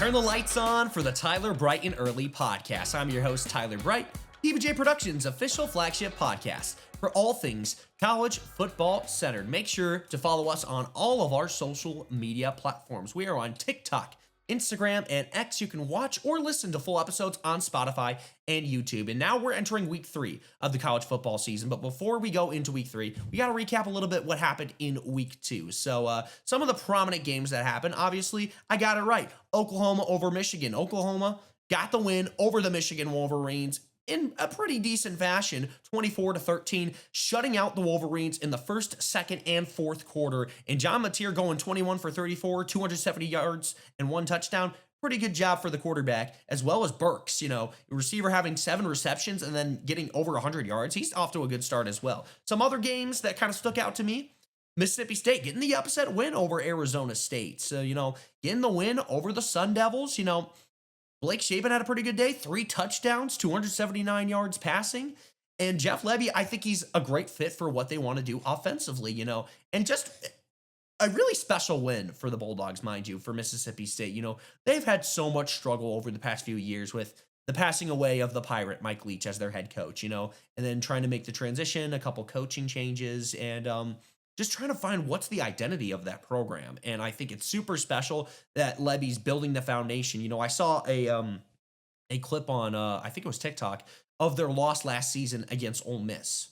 Turn the lights on for the Tyler Bright and Early podcast. I'm your host, Tyler Bright, PBJ Productions' official flagship podcast for all things college football centered. Make sure to follow us on all of our social media platforms. We are on TikTok, Instagram, and X. You can watch or listen to full episodes on Spotify and YouTube. And now we're entering week 3 of the college football season. But before we go into week 3, we got to recap a little bit what happened in week 2. So some of the prominent games that happened, obviously, I got it right. Oklahoma over Michigan. Oklahoma got the win over the Michigan Wolverines in a pretty decent fashion, 24-13, shutting out the Wolverines in the first, second, and fourth quarter. And John Mateer going 21 for 34, 270 yards, and 1 touchdown. Pretty good job for the quarterback, as well as Burks, receiver having 7 receptions and then getting over 100 yards. He's off to a good start as well. Some other games that kind of stuck out to me, Mississippi State getting the upset win over Arizona State. So, getting the win over the Sun Devils, Blake Shapen had a pretty good day, 3 touchdowns, 279 yards passing. And Jeff Lebby, I think he's a great fit for what they want to do offensively, and just a really special win for the Bulldogs, mind you, for Mississippi State. They've had so much struggle over the past few years with the passing away of the Pirate, Mike Leach, as their head coach, and then trying to make the transition, a couple coaching changes, and just trying to find what's the identity of that program. And I think it's super special that Lebby's building the foundation. I saw a clip on, I think it was TikTok, of their loss last season against Ole Miss.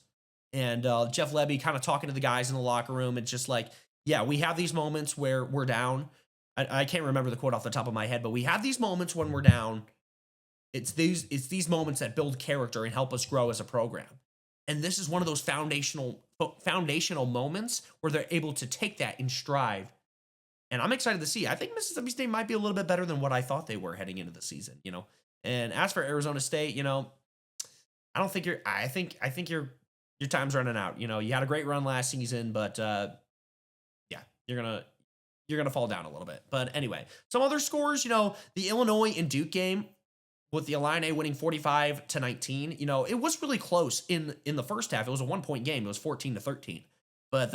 And Jeff Lebby kind of talking to the guys in the locker room. It's just like, yeah, we have these moments where we're down. I can't remember the quote off the top of my head, but we have these moments when we're down. It's these moments that build character and help us grow as a program. And this is one of those foundational moments where they're able to take that and strive. And I'm excited to see. I think Mississippi State might be a little bit better than what I thought they were heading into the season, And as for Arizona State, I don't think I think your time's running out. You had a great run last season, but yeah, you're gonna fall down a little bit. But anyway, some other scores, the Illinois and Duke game, with the Illini winning 45-19, it was really close in the first half. It was a 1-point game. It was 14-13. But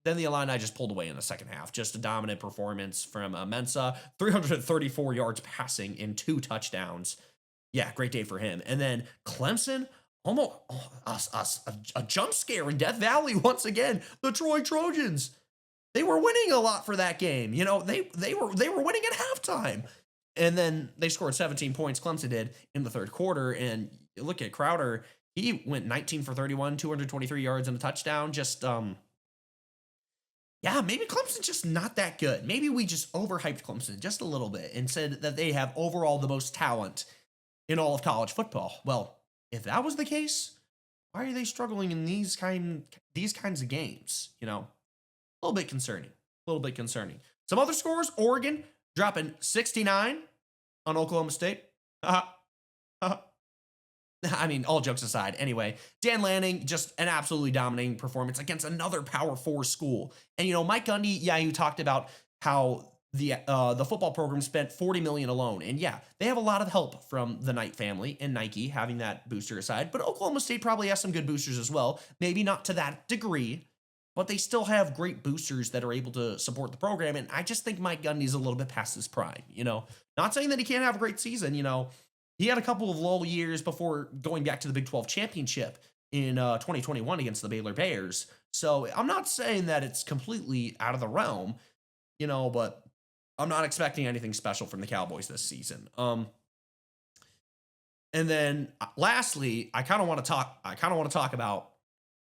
then the Illini just pulled away in the second half. Just a dominant performance from Mensah. 334 yards passing in 2 touchdowns. Yeah, great day for him. And then Clemson, almost a jump scare in Death Valley once again. The Troy Trojans, they were winning a lot for that game. They were winning at halftime. And then they scored 17 points, Clemson did, in the third quarter. And you look at Crowder, he went 19 for 31, 223 yards and a touchdown. Just, maybe Clemson's just not that good. Maybe we just overhyped Clemson just a little bit and said that they have overall the most talent in all of college football. Well, if that was the case, why are they struggling in these kinds of games? A little bit concerning. Some other scores, Oregon dropping 69 on Oklahoma State. I mean, all jokes aside. Anyway, Dan Lanning, just an absolutely dominating performance against another Power 4 school. And, Mike Gundy, you talked about how the football program spent $40 million alone. And yeah, they have a lot of help from the Knight family and Nike having that booster aside. But Oklahoma State probably has some good boosters as well. Maybe not to that degree, but they still have great boosters that are able to support the program. And I just think Mike Gundy's a little bit past his prime, Not saying that he can't have a great season, He had a couple of lull years before going back to the Big 12 championship in 2021 against the Baylor Bears. So I'm not saying that it's completely out of the realm, but I'm not expecting anything special from the Cowboys this season. And then lastly, I kind of want to talk about,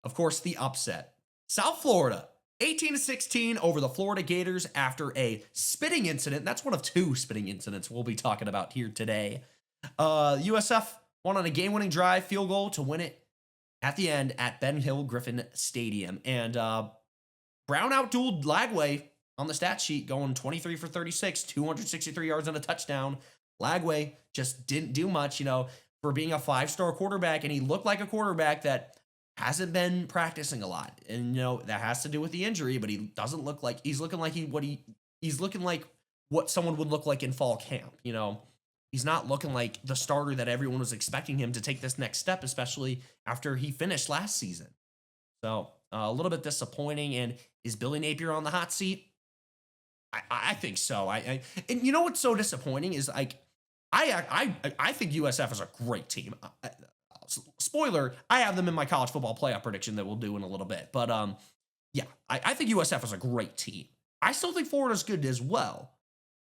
of course, the upset. South Florida, 18-16 over the Florida Gators after a spitting incident. That's one of 2 spitting incidents we'll be talking about here today. USF won on a game-winning drive field goal to win it at the end at Ben Hill Griffin Stadium. And Brown outdueled Lagway on the stat sheet, going 23 for 36, 263 yards and a touchdown. Lagway just didn't do much, for being a 5-star quarterback, and he looked like a quarterback that hasn't been practicing a lot. And, that has to do with the injury, but he doesn't look like he's looking like what someone would look like in fall camp. He's not looking like the starter that everyone was expecting him to take this next step, especially after he finished last season. So a little bit disappointing. And is Billy Napier on the hot seat? I think so. And you know what's so disappointing is like I think USF is a great team. Spoiler, I have them in my college football playoff prediction that we'll do in a little bit. But yeah, I think USF is a great team. I still think Florida's good as well,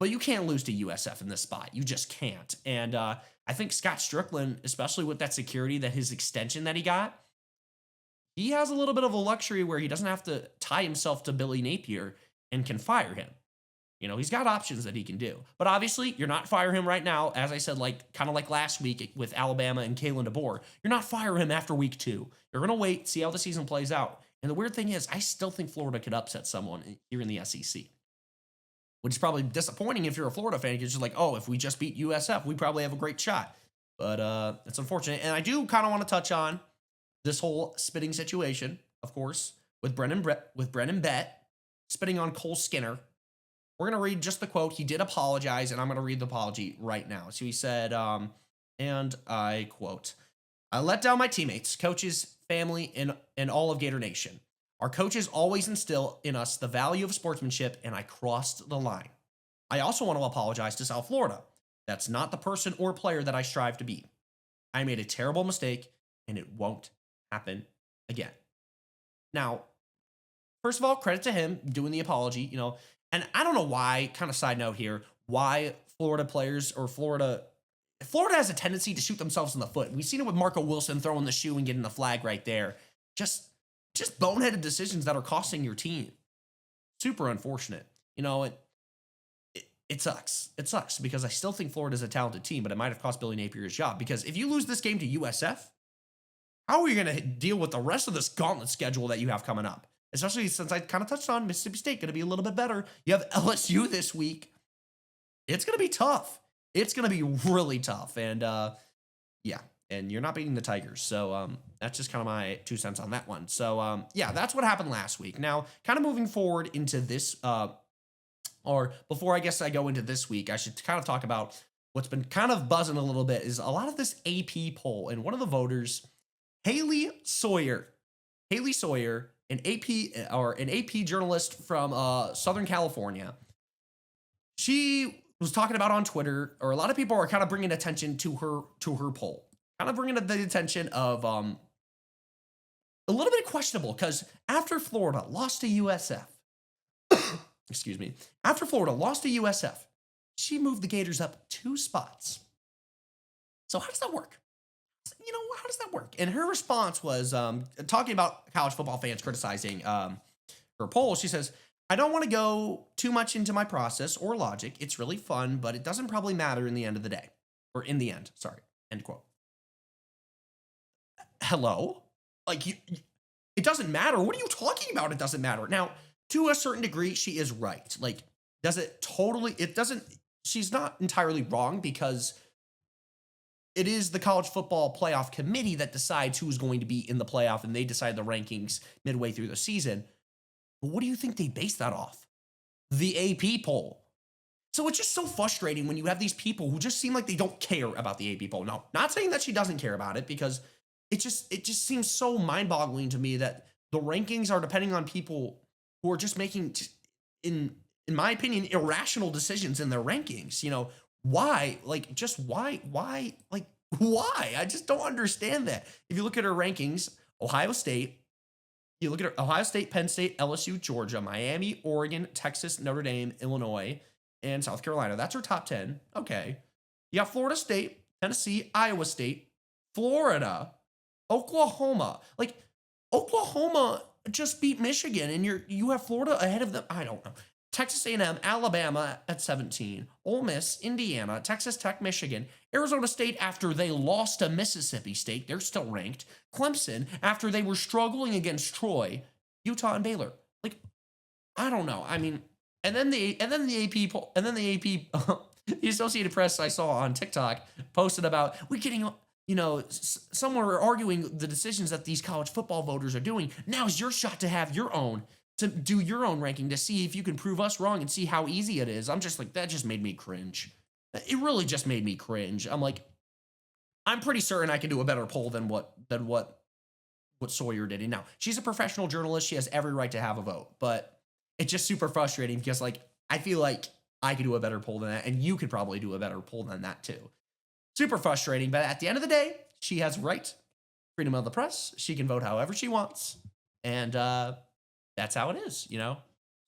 but you can't lose to USF in this spot. You just can't. And I think Scott Strickland, especially with that security, that his extension that he got, he has a little bit of a luxury where he doesn't have to tie himself to Billy Napier and can fire him. He's got options that he can do. But obviously, you're not firing him right now. As I said, kind of like last week with Alabama and Kalen DeBoer, you're not firing him after week 2. You're going to wait, see how the season plays out. And the weird thing is, I still think Florida could upset someone here in the SEC, which is probably disappointing if you're a Florida fan, because you're like, oh, if we just beat USF, we probably have a great shot. But it's unfortunate. And I do kind of want to touch on this whole spitting situation, of course, with Brennan Bett spitting on Cole Skinner. We're going to read just the quote. He did apologize, and I'm going to read the apology right now. So he said, and I quote, "I let down my teammates, coaches, family, and all of Gator Nation. Our coaches always instill in us the value of sportsmanship, and I crossed the line. I also want to apologize to South Florida. That's not the person or player that I strive to be. I made a terrible mistake, and it won't happen again." Now, first of all, credit to him doing the apology, and I don't know why, kind of side note here, why Florida players or Florida has a tendency to shoot themselves in the foot. We've seen it with Marco Wilson throwing the shoe and getting the flag right there. Just boneheaded decisions that are costing your team. Super unfortunate. It sucks. It sucks because I still think Florida's a talented team, but it might have cost Billy Napier his job, because if you lose this game to USF, how are you going to deal with the rest of this gauntlet schedule that you have coming up? Especially since I kind of touched on Mississippi State going to be a little bit better. You have LSU this week. It's going to be tough. It's going to be really tough. And yeah, and you're not beating the Tigers. So that's just kind of my 2 cents on that one. So yeah, that's what happened last week. Now, kind of moving forward into this, or before I guess I go into this week, I should kind of talk about what's been kind of buzzing a little bit is a lot of this AP poll. And one of the voters, Haley Sawyer, an AP journalist from Southern California. She was talking about on Twitter, or a lot of people are kind of bringing attention to her poll, kind of bringing the attention of a little bit questionable, because after Florida lost to USF, excuse me, after Florida lost to USF, she moved the Gators up 2 spots. So how does that work? How does that work? And her response was talking about college football fans criticizing her poll. She says, "I don't want to go too much into my process or logic. It's really fun, but it doesn't probably matter in the end of the day." Or in the end, sorry, end quote. Hello? It doesn't matter. What are you talking about? It doesn't matter. Now, to a certain degree, she is right. She's not entirely wrong, because it is the college football playoff committee that decides who's going to be in the playoff, and they decide the rankings midway through the season. But what do you think they base that off? The AP poll. So it's just so frustrating when you have these people who just seem like they don't care about the AP poll. Now, not saying that she doesn't care about it, because it just seems so mind-boggling to me that the rankings are depending on people who are just making, in my opinion, irrational decisions in their rankings. Why? Why? Why? I just don't understand that. If you look at her rankings, Ohio State, Penn State, LSU, Georgia, Miami, Oregon, Texas, Notre Dame, Illinois, and South Carolina. That's her top 10. Okay. You got Florida State, Tennessee, Iowa State, Florida, Oklahoma. Oklahoma just beat Michigan, and you have Florida ahead of them. I don't know. Texas A&M, Alabama at 17, Ole Miss, Indiana, Texas Tech, Michigan, Arizona State after they lost to Mississippi State, they're still ranked, Clemson after they were struggling against Troy, Utah and Baylor. I don't know. I mean, and then the AP poll, and then the AP the Associated Press I saw on TikTok posted about we're getting, some were arguing the decisions that these college football voters are doing. Now's your shot to have your own. To do your own ranking to see if you can prove us wrong and see how easy it is. I'm just like, that just made me cringe. It really just made me cringe. I'm like, I'm pretty certain I can do a better poll than what Sawyer did. And now, she's a professional journalist. She has every right to have a vote. But it's just super frustrating because, I feel like I could do a better poll than that, and you could probably do a better poll than that too. Super frustrating, but at the end of the day, she has right, freedom of the press. She can vote however she wants, and that's how it is,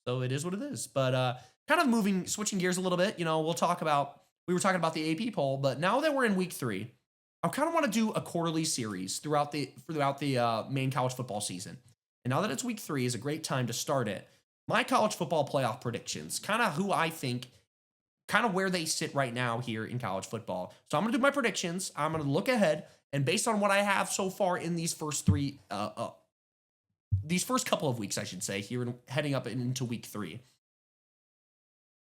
So it is what it is. But kind of switching gears a little bit. We were talking about the AP poll, but now that we're in week 3, I kind of want to do a quarterly series throughout the main college football season. And now that it's week 3, is a great time to start it. My college football playoff predictions, kind of who I think, kind of where they sit right now here in college football. So I'm going to do my predictions. I'm going to look ahead, and based on what I have so far in these first couple of weeks, I should say, here heading up into week 3,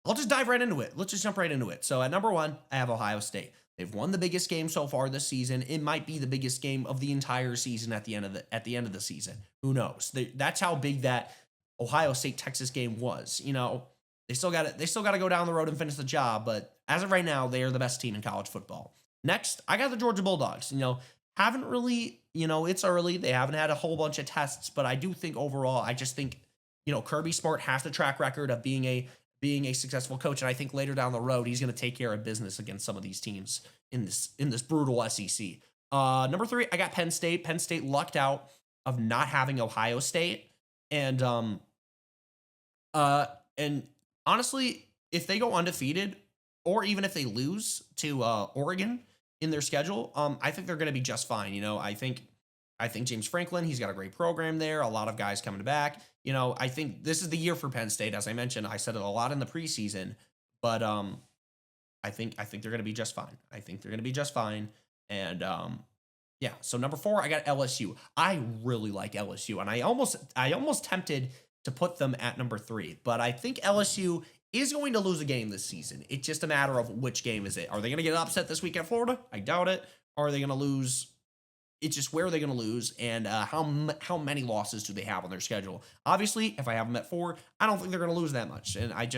I'll just dive right into it. Let's just jump right into it. So at number 1, I have Ohio State. They've won the biggest game so far this season. It might be the biggest game of the entire season at the end of the season. Who knows? That's how big that Ohio State Texas game was. They still got to go down the road and finish the job, but as of right now, they are the best team in college football. Next, I got the Georgia Bulldogs. Haven't really, it's early. They haven't had a whole bunch of tests, but I do think overall, I just think, Kirby Smart has the track record of being a successful coach, and I think later down the road, he's going to take care of business against some of these teams in this brutal SEC. Number 3, I got Penn State. Penn State lucked out of not having Ohio State, and honestly, if they go undefeated, or even if they lose to Oregon in their schedule, I think they're going to be just fine. I think James Franklin, he's got a great program there. A lot of guys coming back. I think this is the year for Penn State. As I mentioned, I said it a lot in the preseason, but I think they're going to be just fine. I think they're going to be just fine. And yeah. So number 4, I got LSU. I really like LSU, and I almost tempted to put them at number 3, but I think LSU is going to lose a game this season. It's just a matter of which game is it. Are they going to get upset this week at Florida? I doubt it. Are they going to lose? It's just where are they going to lose, and how many losses do they have on their schedule? Obviously, if I have them at 4, I don't think they're going to lose that much, and I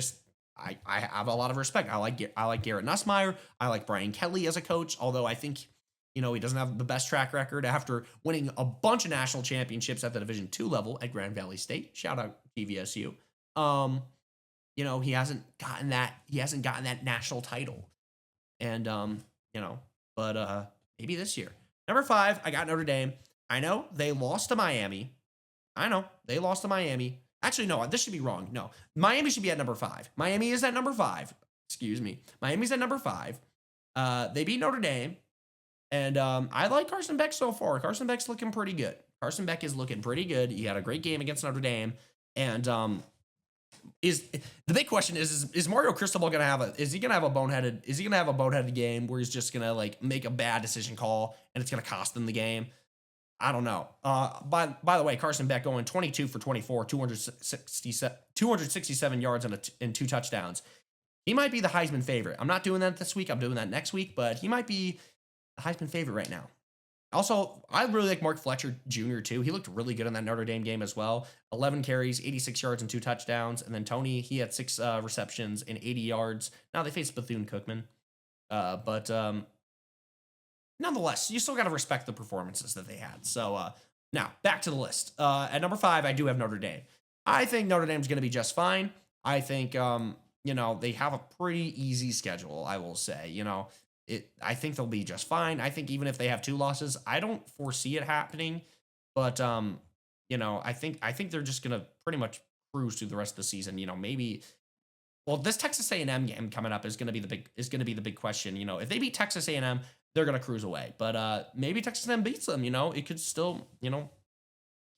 have a lot of respect. I like Garrett Nussmeier. I like Brian Kelly as a coach, although I think he doesn't have the best track record after winning a bunch of national championships at the Division II level at Grand Valley State. Shout out TVSU. He hasn't gotten that national title, and but maybe this year. Number 5, I got Notre Dame. I know they lost to Miami. Actually, no, this should be wrong. No, Miami should be at number 5. Miami is at number 5. Excuse me. Miami's at number 5. They beat Notre Dame, and I like Carson Beck so far. Carson Beck's looking pretty good. Carson Beck is looking pretty good. He had a great game against Notre Dame, and is the big question is Mario Cristobal gonna have a boneheaded game where he's just gonna make a bad decision call and it's gonna cost them the game? I don't know. By the way, Carson Beck going 22 for 24, 267 yards and 2 touchdowns. He might be the Heisman favorite. I'm not doing that this week. I'm doing that next week, but he might be the Heisman favorite right now. Also, I really like Mark Fletcher Jr. too. He looked really good in that Notre Dame game as well. 11 carries, 86 yards, and 2 touchdowns. And then Tony, he had 6 receptions and 80 yards. Now they faced Bethune-Cookman. But nonetheless, you still got to respect the performances that they had. So now, back to the list. At number 5, I do have Notre Dame. I think Notre Dame's going to be just fine. I think, they have a pretty easy schedule, I will say. I think they'll be just fine. I think even if they have 2 losses, I don't foresee it happening. But I think they're just gonna pretty much cruise through the rest of the season. Maybe. Well, this Texas A&M game coming up is gonna be the big question. If they beat Texas A&M, they're gonna cruise away. But maybe Texas A&M beats them. It could still.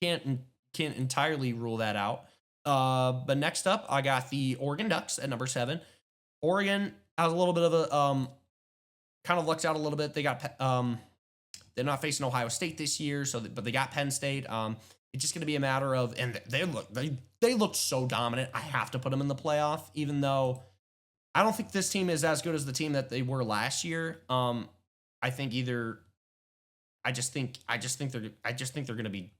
Can't entirely rule that out. But next up, I got the Oregon Ducks at number 7. Oregon has a little bit of a kind of lucks out a little bit. They got they're not facing Ohio State this year, but they got Penn State. It's just going to be a matter of, and they look so dominant. I have to put them in the playoff, even though I don't think this team is as good as the team that they were last year. I think I just think they're going to be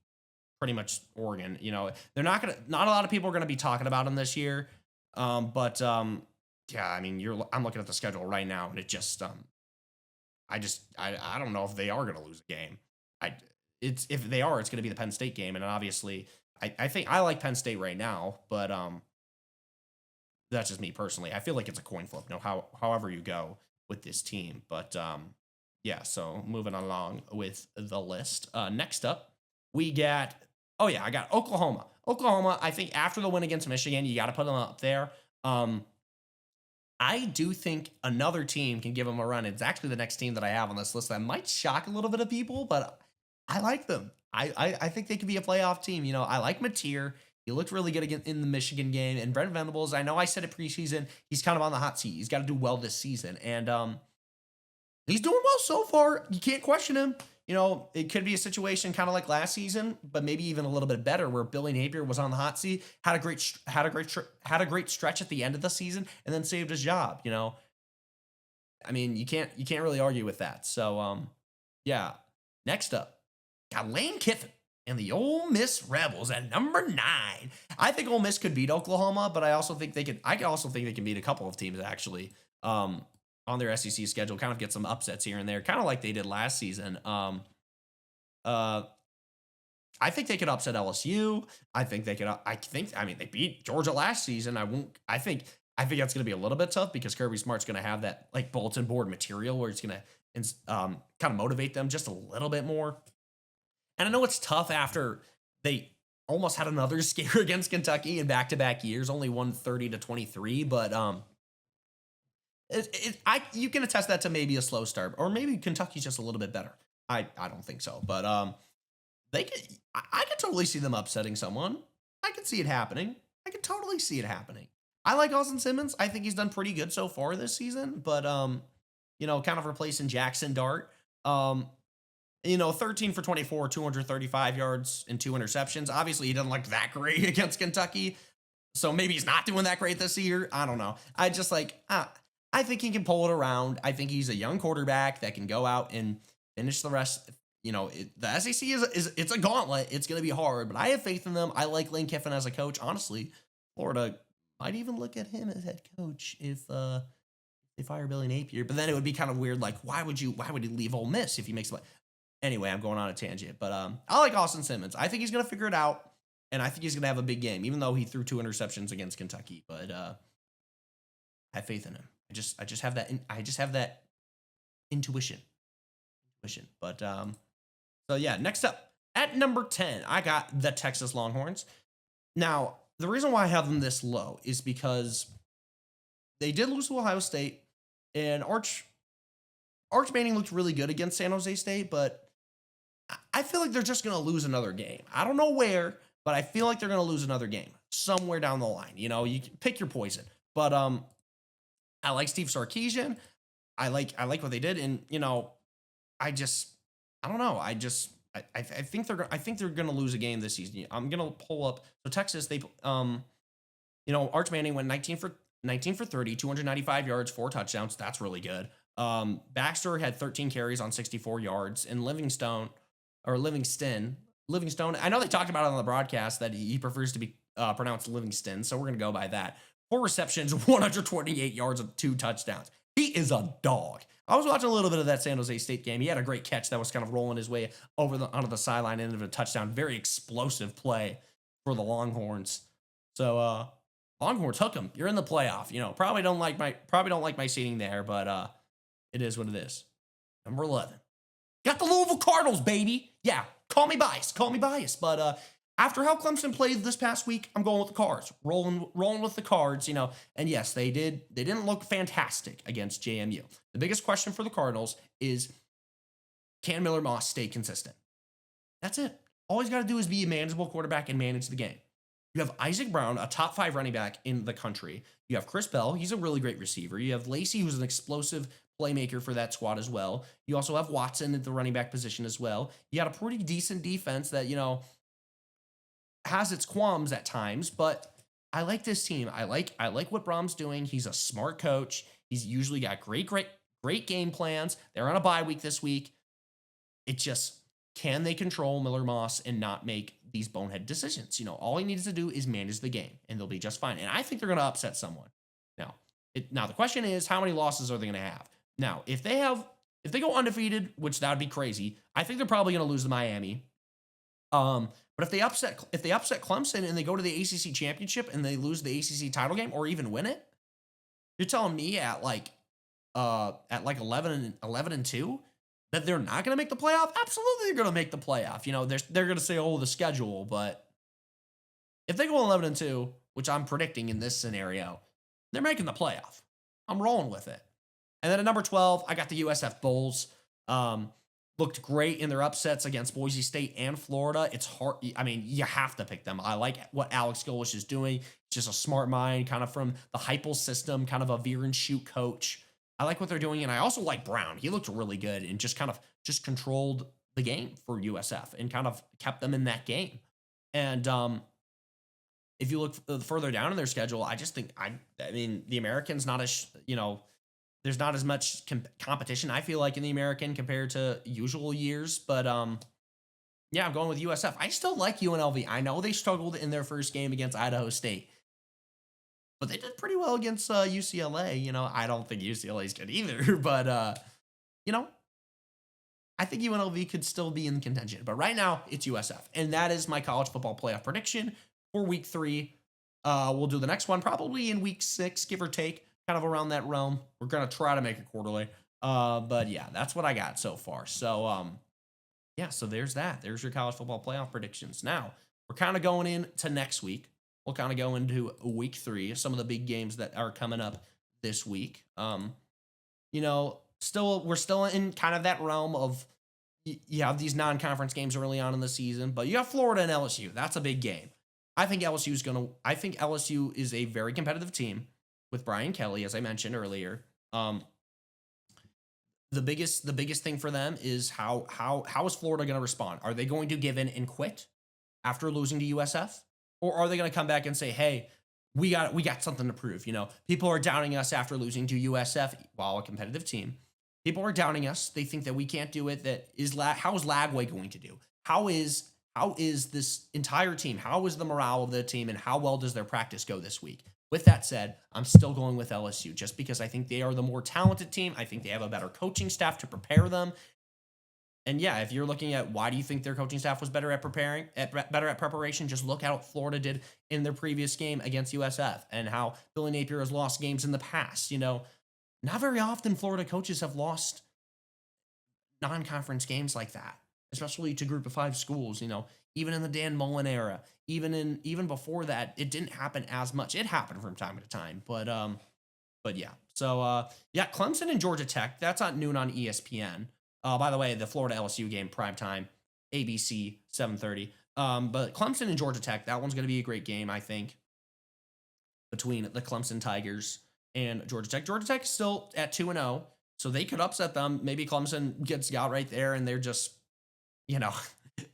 pretty much Oregon. They're not a lot of people are going to be talking about them this year. But yeah, I mean, I'm looking at the schedule right now, and it just I don't know if they are going to lose a game. If they are, it's going to be the Penn State game, and obviously, I think I like Penn State right now, but That's just me personally. I feel like it's a coin flip. However you go with this team, but yeah. So moving along with the list. Next up, we got. Oh yeah, I got Oklahoma. Oklahoma. I think after the win against Michigan, you got to put them up there. I do think another team can give them a run. It's actually the next team that I have on this list that might shock a little bit of people, but I like them. I think they could be a playoff team. I like Mateer. He looked really good again in the Michigan game. And Brent Venables, I know I said it preseason, he's kind of on the hot seat. He's got to do well this season. And he's doing well so far. You can't question him. It could be a situation kind of like last season, but maybe even a little bit better, where Billy Napier was on the hot seat, had a great stretch at the end of the season, and then saved his job. I mean, you can't really argue with that. So yeah. Next up, got Lane Kiffin and the Ole Miss Rebels at number 9. I think Ole Miss could beat Oklahoma, but I also think they could. I also think they can beat a couple of teams actually. On their SEC schedule, kind of get some upsets here and there, kind of like they did last season. I think they could upset LSU. I think they could. I mean, they beat Georgia last season. I think that's going to be a little bit tough because Kirby Smart's going to have that like bulletin board material where it's going to kind of motivate them just a little bit more. And I know it's tough after they almost had another scare against Kentucky in back-to-back years, only won 30-23, but you can attest that to maybe a slow start, or maybe Kentucky's just a little bit better. I don't think so, but I could totally see them upsetting someone. I could see it happening. I could totally see it happening. I like Austin Simmons. I think he's done pretty good so far this season, but kind of replacing Jackson Dart. 13 for 24, 235 yards and 2 interceptions. Obviously, he doesn't look that great against Kentucky, so maybe he's not doing that great this year. I don't know. I think he can pull it around. I think he's a young quarterback that can go out and finish the rest. The SEC it's a gauntlet. It's going to be hard, but I have faith in them. I like Lane Kiffin as a coach. Honestly, Florida might even look at him as head coach if they fire Billy Napier. But then it would be kind of weird. Like, why would he leave Ole Miss if he makes it? Anyway, I'm going on a tangent, but I like Austin Simmons. I think he's going to figure it out, and I think he's going to have a big game, even though he threw 2 interceptions against Kentucky. But I have faith in him. I just have that intuition. But so yeah, next up at number 10, I got the Texas Longhorns. Now, the reason why I have them this low is because they did lose to Ohio State, and Arch Manning looked really good against San Jose State, but I feel like they're just going to lose another game. I don't know where, but I feel like they're going to lose another game somewhere down the line. You can pick your poison. But I like Steve Sarkisian. I like what they did, and I don't know. I think they're gonna lose a game this season. I'm gonna pull up. So Texas, they Arch Manning went 19 for 30, 295 yards, 4 touchdowns. That's really good. Baxter had 13 carries on 64 yards, and Livingston. I know they talked about it on the broadcast that he prefers to be pronounced Livingston, so we're gonna go by that. 4 receptions, 128 yards, and 2 touchdowns. He is a dog. I was watching a little bit of that San Jose State game. He had a great catch that was kind of rolling his way onto the sideline end of a touchdown. Very explosive play for the Longhorns. So Longhorns, hook 'em. You're in the playoff. Probably don't like my seating there, but it is what it is. Number 11. Got the Louisville Cardinals, baby. Yeah, call me biased, but after how Clemson played this past week, I'm going with the Cards. Rolling with the Cards, And yes, they didn't look fantastic against JMU. The biggest question for the Cardinals is, can Miller Moss stay consistent? That's it. All he's got to do is be a manageable quarterback and manage the game. You have Isaac Brown, a top 5 running back in the country. You have Chris Bell. He's a really great receiver. You have Lacey, who's an explosive playmaker for that squad as well. You also have Watson at the running back position as well. You got a pretty decent defense that, has its qualms at times, but I like this team. I like what Brom's doing. He's a smart coach. He's usually got great game plans. They're on a bye week this week. It just, can they control Miller Moss and not make these bonehead decisions? All he needs to do is manage the game, and they'll be just fine. And I think they're going to upset someone. Now the question is, how many losses are they going to have? Now, if they go undefeated, which that would be crazy, I think they're probably going to lose to Miami. But if they upset Clemson and they go to the ACC championship and they lose the ACC title game or even win it, You're telling me at like 11 and 2 that they're not going to make the playoff? Absolutely, they're going to make the playoff. They're going to say, oh, the schedule, but if they go 11 and 2, which I'm predicting in this scenario, they're making the playoff. I'm rolling with it. And then at number 12, I got the USF Bulls. Looked great in their upsets against Boise State and Florida. It's hard. I mean, you have to pick them. I like what Alex Golish is doing. It's just a smart mind, kind of from the Heupel system, kind of a veer and shoot coach. I like what they're doing, and I also like Brown. He looked really good and just controlled the game for USF and kind of kept them in that game. And if you look further down in their schedule, I just think I mean the Americans not as there's not as much competition, I feel like, in the American compared to usual years. But yeah, I'm going with USF. I still like UNLV. I know they struggled in their first game against Idaho State, but they did pretty well against UCLA. I don't think UCLA is good either, but I think UNLV could still be in contention. But right now, it's USF, and that is my college football playoff prediction for Week 3. We'll do the next one probably in Week 6, give or take. Kind of around that realm. We're going to try to make it quarterly. But yeah, that's what I got so far. So, yeah, so there's that. There's your college football playoff predictions. Now, we're kind of going into next week. We'll kind of go into Week 3, some of the big games that are coming up this week. We're still in kind of that realm of you have these non-conference games early on in the season, but you have Florida and LSU. That's a big game. I think LSU is a very competitive team with Brian Kelly, as I mentioned earlier. The biggest thing for them is how is Florida going to respond? Are they going to give in and quit after losing to USF? Or are they going to come back and say, hey, we got something to prove? People are doubting us after losing to USF, while a competitive team. People are doubting us. They think that we can't do it. How is Lagway going to do? How is this entire team? How is the morale of the team, and how well does their practice go this week? With that said, I'm still going with LSU just because I think they are the more talented team. I think they have a better coaching staff to prepare them. And yeah, if you're looking at why do you think their coaching staff was better at preparation, just look at what Florida did in their previous game against USF and how Billy Napier has lost games in the past. Not very often Florida coaches have lost non-conference games like that, especially to Group of 5 schools. Even in the Dan Mullen era, even before that, it didn't happen as much. It happened from time to time, but yeah. So yeah, Clemson and Georgia Tech. That's at noon on ESPN. By the way, the Florida LSU game primetime, ABC 7:30. But Clemson and Georgia Tech, that one's going to be a great game, I think, between the Clemson Tigers and Georgia Tech. Georgia Tech is still at 2-0, so they could upset them. Maybe Clemson gets got right there, and they're just,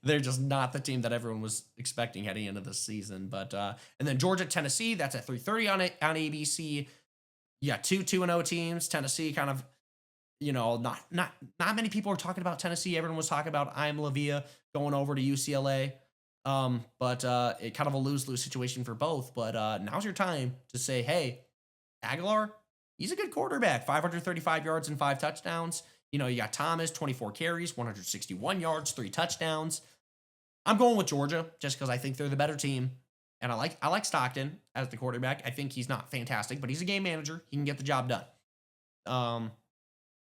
they're just not the team that everyone was expecting heading into this season. But and then Georgia, Tennessee, that's at 3:30 on ABC. Yeah, 2-0 teams. Tennessee kind of, not many people are talking about Tennessee. Everyone was talking about Im Lavia going over to UCLA. But it kind of a lose-lose situation for both. But now's your time to say, hey, Aguilar, he's a good quarterback. 535 yards and 5 touchdowns. You got Thomas, 24 carries, 161 yards, 3 touchdowns. I'm going with Georgia just because I think they're the better team. And I like Stockton as the quarterback. I think he's not fantastic, but he's a game manager. He can get the job done.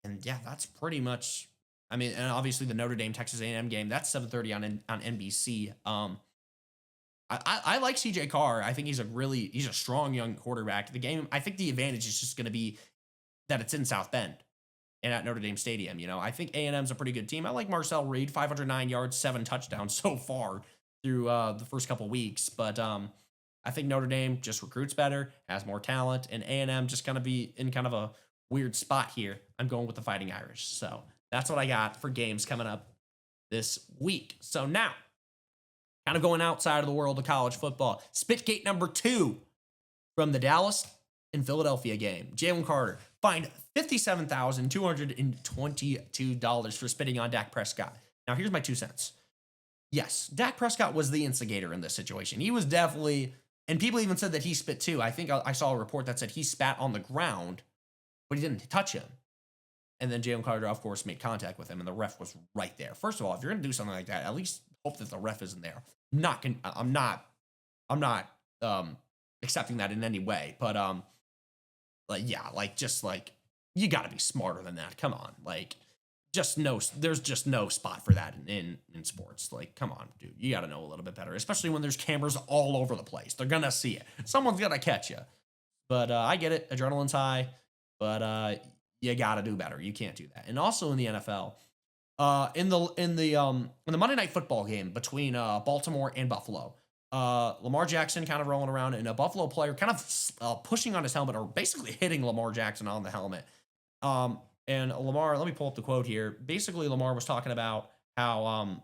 And yeah, that's pretty much, and obviously the Notre Dame Texas A&M game, that's 7:30 on NBC. I like CJ Carr. I think he's a strong young quarterback. The game, I think the advantage is just going to be that it's in South Bend and at Notre Dame Stadium. I think A&M's a pretty good team. I like Marcel Reed, 509 yards, 7 touchdowns so far through the first couple weeks. But I think Notre Dame just recruits better, has more talent, and A&M just going to be in kind of a weird spot here. I'm going with the Fighting Irish. So that's what I got for games coming up this week. So now, kind of going outside of the world of college football, Spitgate number 2 from the Dallas and Philadelphia game. Jalen Carter fined $57,222 for spitting on Dak Prescott. Now, here's my 2 cents. Yes, Dak Prescott was the instigator in this situation. He was definitely, and people even said that he spit too. I think I saw a report that said he spat on the ground, but he didn't touch him. And then Jalen Carter, of course, made contact with him, and the ref was right there. First of all, if you're going to do something like that, at least hope that the ref isn't there. I'm not accepting that in any way. But Like, yeah, like, just like, you got to be smarter than that. Come on. Like, just no, there's just no spot for that in sports. Like, come on, dude. You got to know a little bit better, especially when there's cameras all over the place. They're going to see it. Someone's going to catch you. But I get it. Adrenaline's high. But you got to do better. You can't do that. And also in the NFL, in the Monday Night Football game between Baltimore and Buffalo, Lamar Jackson kind of rolling around and a Buffalo player kind of pushing on his helmet or basically hitting Lamar Jackson on the helmet. And Lamar, let me pull up the quote here. Basically, Lamar was talking about how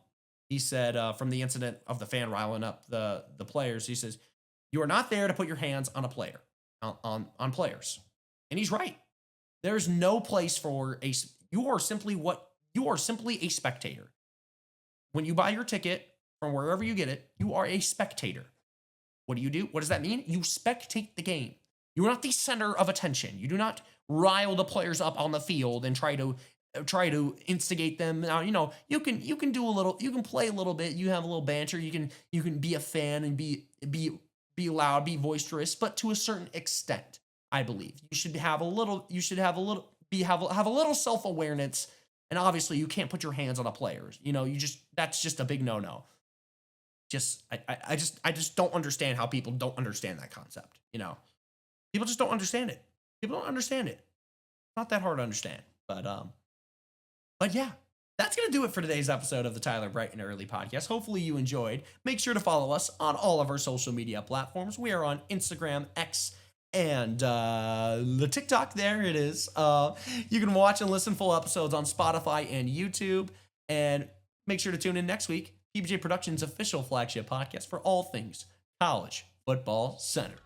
he said from the incident of the fan riling up the players, he says, "You are not there to put your hands on a player, on players," and he's right. There's no place for you are simply a spectator. When you buy your ticket from wherever you get it, you are a spectator. What do? What does that mean? You spectate the game. You're not the center of attention. You do not rile the players up on the field and try to instigate them. Now, you can do a little, you can play a little bit, you have a little banter, you can be a fan and be loud, be boisterous, but to a certain extent, I believe. You should have a little self-awareness, and obviously you can't put your hands on a player. That's just a big no-no. I just don't understand how people don't understand that concept. People just don't understand it. People don't understand it. Not that hard to understand. But yeah, that's going to do it for today's episode of the Tyler Brighton Early Podcast. Hopefully you enjoyed. Make sure to follow us on all of our social media platforms. We are on Instagram, X, and the TikTok. There it is. You can watch and listen full episodes on Spotify and YouTube. And make sure to tune in next week. PBJ Productions' official flagship podcast for all things college football centered.